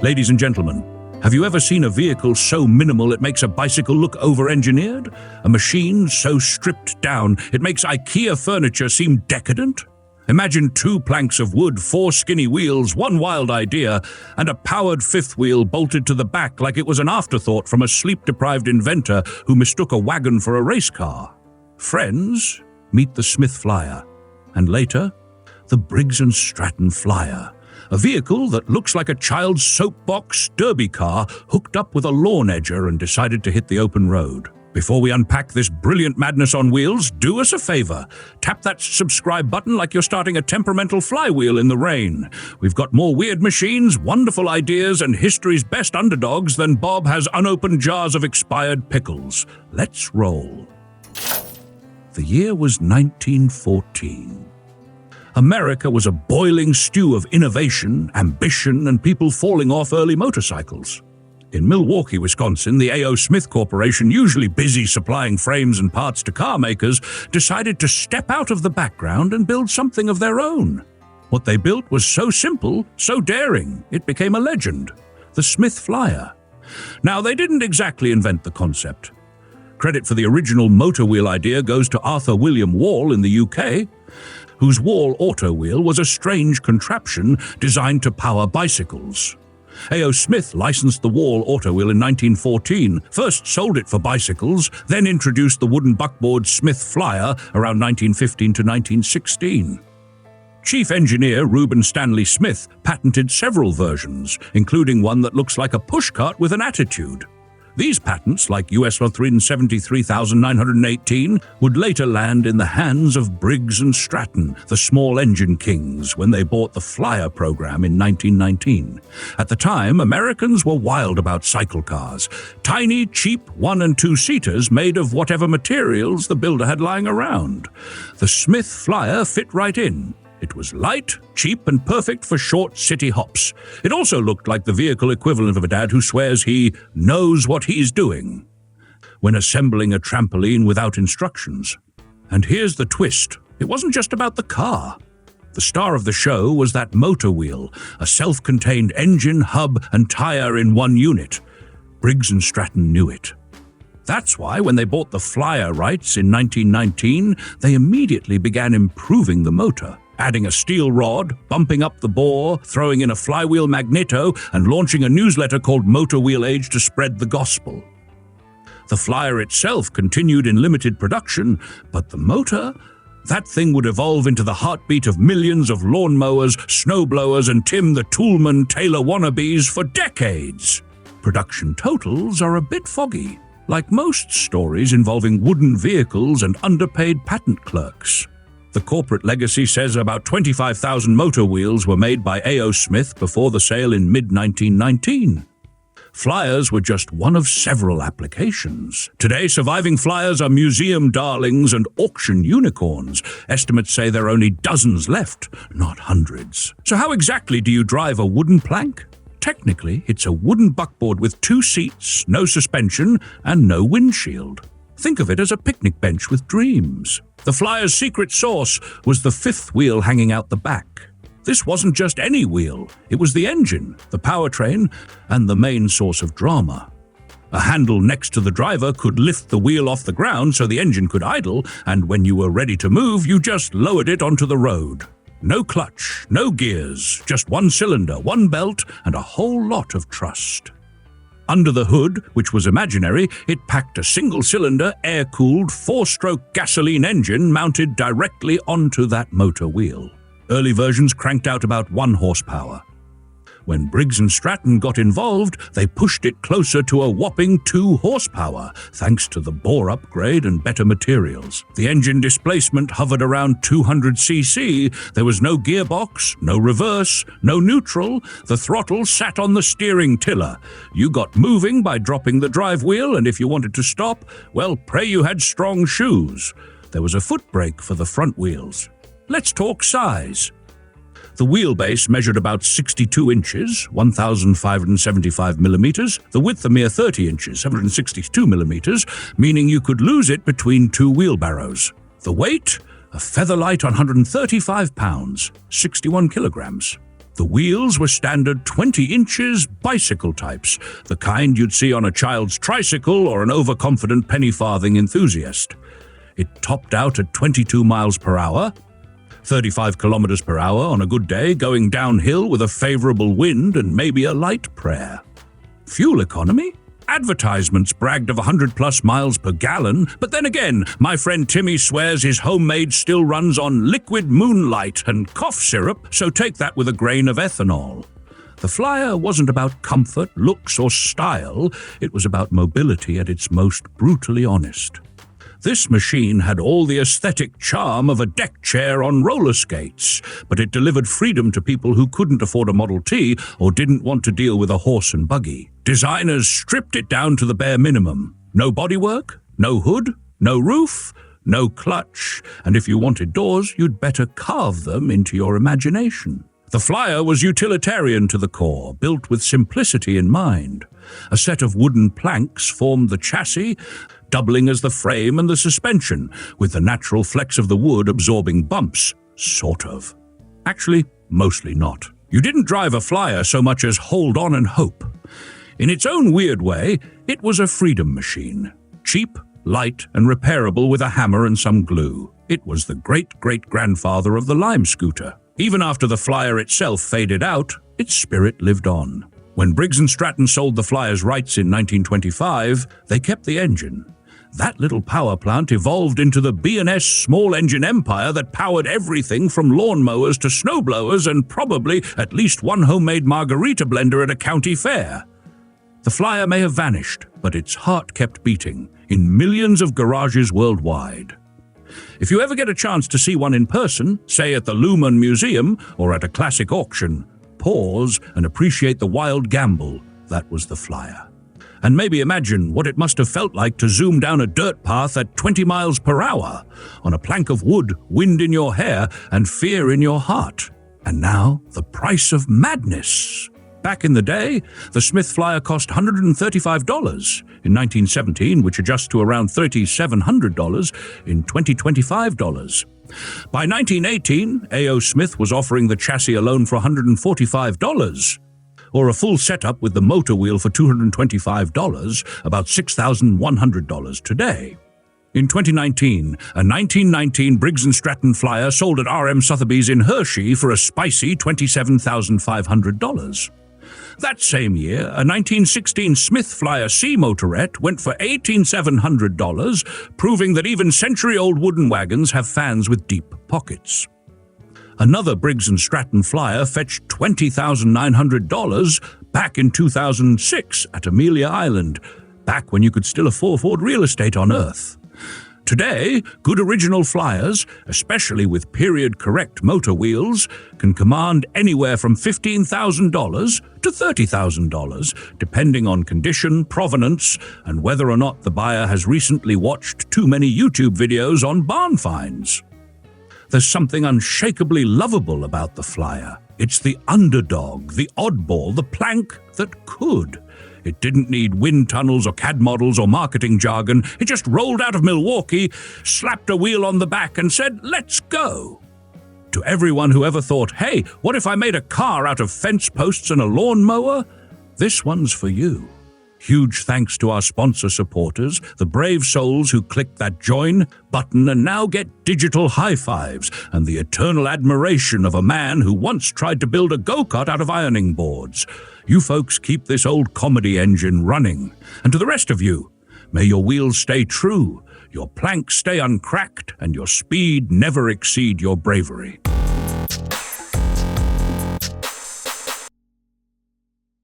Ladies and gentlemen, have you ever seen a vehicle so minimal it makes a bicycle look over-engineered? A machine so stripped down it makes IKEA furniture seem decadent? Imagine 2 planks of wood, 4 skinny wheels, 1 wild idea, and a powered 5th wheel bolted to the back like it was an afterthought from a sleep-deprived inventor who mistook a wagon for a race car. Friends, meet the Smith Flyer, and later, the Briggs Stratton Flyer. A vehicle that looks like a child's soapbox derby car hooked up with a lawn edger and decided to hit the open road. Before we unpack this brilliant madness on wheels, do us a favor. Tap that subscribe button like you're starting a temperamental flywheel in the rain. We've got more weird machines, wonderful ideas, and history's best underdogs than Bob has unopened jars of expired pickles. Let's roll. The year was 1914. America was a boiling stew of innovation, ambition, and people falling off early motorcycles. In Milwaukee, Wisconsin, the A.O. Smith Corporation, usually busy supplying frames and parts to car makers, decided to step out of the background and build something of their own. What they built was so simple, so daring, it became a legend. The Smith Flyer. Now, they didn't exactly invent the concept. Credit for the original motor wheel idea goes to Arthur William Wall in the UK, whose Wall auto wheel was a strange contraption designed to power bicycles. A.O. Smith licensed the Wall auto wheel in 1914, first sold it for bicycles, then introduced the wooden buckboard Smith Flyer around 1915 to 1916. Chief engineer Reuben Stanley Smith patented several versions, including one that looks like a pushcart with an attitude. These patents, like US 373,918, would later land in the hands of Briggs Stratton, the small engine kings, when they bought the Flyer program in 1919. At the time, Americans were wild about cyclecars, tiny, cheap 1- and 2-seaters made of whatever materials the builder had lying around. The Smith Flyer fit right in. It was light, cheap, and perfect for short city hops. It also looked like the vehicle equivalent of a dad who swears he knows what he's doing when assembling a trampoline without instructions. And here's the twist. It wasn't just about the car. The star of the show was that motor wheel, a self-contained engine, hub, and tire in one unit. Briggs Stratton knew it. That's why when they bought the Flyer rights in 1919, they immediately began improving the motor, adding a steel rod, bumping up the bore, throwing in a flywheel magneto, and launching a newsletter called Motor Wheel Age to spread the gospel. The Flyer itself continued in limited production, but the motor? That thing would evolve into the heartbeat of millions of lawnmowers, snowblowers, and Tim the Toolman Taylor wannabes for decades. Production totals are a bit foggy, like most stories involving wooden vehicles and underpaid patent clerks. The corporate legacy says about 25,000 motor wheels were made by A.O. Smith before the sale in mid-1919. Flyers were just one of several applications. Today, surviving Flyers are museum darlings and auction unicorns. Estimates say there are only dozens left, not hundreds. So how exactly do you drive a wooden plank? Technically, it's a wooden buckboard with 2 seats, no suspension, and no windshield. Think of it as a picnic bench with dreams. The Flyer's secret sauce was the 5th wheel hanging out the back. This wasn't just any wheel. It was the engine, the powertrain, and the main source of drama. A handle next to the driver could lift the wheel off the ground so the engine could idle, and when you were ready to move, you just lowered it onto the road. No clutch, no gears, just 1 cylinder, 1 belt, and a whole lot of trust. Under the hood, which was imaginary, it packed a single-cylinder, air-cooled, 4-stroke gasoline engine mounted directly onto that motor wheel. Early versions cranked out about 1 horsepower. When Briggs Stratton got involved, they pushed it closer to a whopping 2 horsepower, thanks to the bore upgrade and better materials. The engine displacement hovered around 200 cc. There was no gearbox, no reverse, no neutral. The throttle sat on the steering tiller. You got moving by dropping the drive wheel, and if you wanted to stop, well, pray you had strong shoes. There was a foot brake for the front wheels. Let's talk size. The wheelbase measured about 62 inches, 1,575 millimeters, the width a mere 30 inches, 762 millimeters, meaning you could lose it between 2 wheelbarrows. The weight? A featherlight 135 pounds, 61 kilograms. The wheels were standard 20 inches bicycle types, the kind you'd see on a child's tricycle or an overconfident penny-farthing enthusiast. It topped out at 22 miles per hour, 35 kilometers per hour on a good day, going downhill with a favorable wind and maybe a light prayer. Fuel economy? Advertisements bragged of 100-plus miles per gallon, but then again, my friend Timmy swears his homemade still runs on liquid moonlight and cough syrup, so take that with a grain of ethanol. The Flyer wasn't about comfort, looks, or style. It was about mobility at its most brutally honest. This machine had all the aesthetic charm of a deck chair on roller skates, but it delivered freedom to people who couldn't afford a Model T or didn't want to deal with a horse and buggy. Designers stripped it down to the bare minimum. No bodywork, no hood, no roof, no clutch, and if you wanted doors, you'd better carve them into your imagination. The Flyer was utilitarian to the core, built with simplicity in mind. A set of wooden planks formed the chassis, doubling as the frame and the suspension, with the natural flex of the wood absorbing bumps, sort of. Actually, mostly not. You didn't drive a Flyer so much as hold on and hope. In its own weird way, it was a freedom machine. Cheap, light, and repairable with a hammer and some glue. It was the great-great-grandfather of the Lime scooter. Even after the Flyer itself faded out, its spirit lived on. When Briggs Stratton sold the Flyer's rights in 1925, they kept the engine. That little power plant evolved into the B&S small engine empire that powered everything from lawnmowers to snowblowers and probably at least one homemade margarita blender at a county fair. The Flyer may have vanished, but its heart kept beating in millions of garages worldwide. If you ever get a chance to see one in person, say at the Lumen Museum or at a classic auction, pause and appreciate the wild gamble that was the Flyer. And maybe imagine what it must have felt like to zoom down a dirt path at 20 miles per hour, on a plank of wood, wind in your hair, and fear in your heart. And now, the price of madness. Back in the day, the Smith Flyer cost $135 in 1917, which adjusts to around $3,700 in 2025 dollars. By 1918, A.O. Smith was offering the chassis alone for $145, or a full setup with the motor wheel for $225, about $6,100 today. In 2019, a 1919 Briggs Stratton Flyer sold at R.M. Sotheby's in Hershey for a spicy $27,500. That same year, a 1916 Smith Flyer C motorette went for $18,700, proving that even century-old wooden wagons have fans with deep pockets. Another Briggs Stratton Flyer fetched $20,900 back in 2006 at Amelia Island, back when you could still afford real estate on Earth. Today, good original Flyers, especially with period-correct motor wheels, can command anywhere from $15,000 to $30,000, depending on condition, provenance, and whether or not the buyer has recently watched too many YouTube videos on barn finds. There's something unshakably lovable about the Flyer. It's the underdog, the oddball, the plank that could. It didn't need wind tunnels or CAD models or marketing jargon. It just rolled out of Milwaukee, slapped a wheel on the back and said, "Let's go." To everyone who ever thought, hey, what if I made a car out of fence posts and a lawnmower? This one's for you. Huge thanks to our sponsor supporters, the brave souls who clicked that join button and now get digital high fives and the eternal admiration of a man who once tried to build a go-kart out of ironing boards. You folks keep this old comedy engine running. And to the rest of you, may your wheels stay true, your planks stay uncracked, and your speed never exceed your bravery.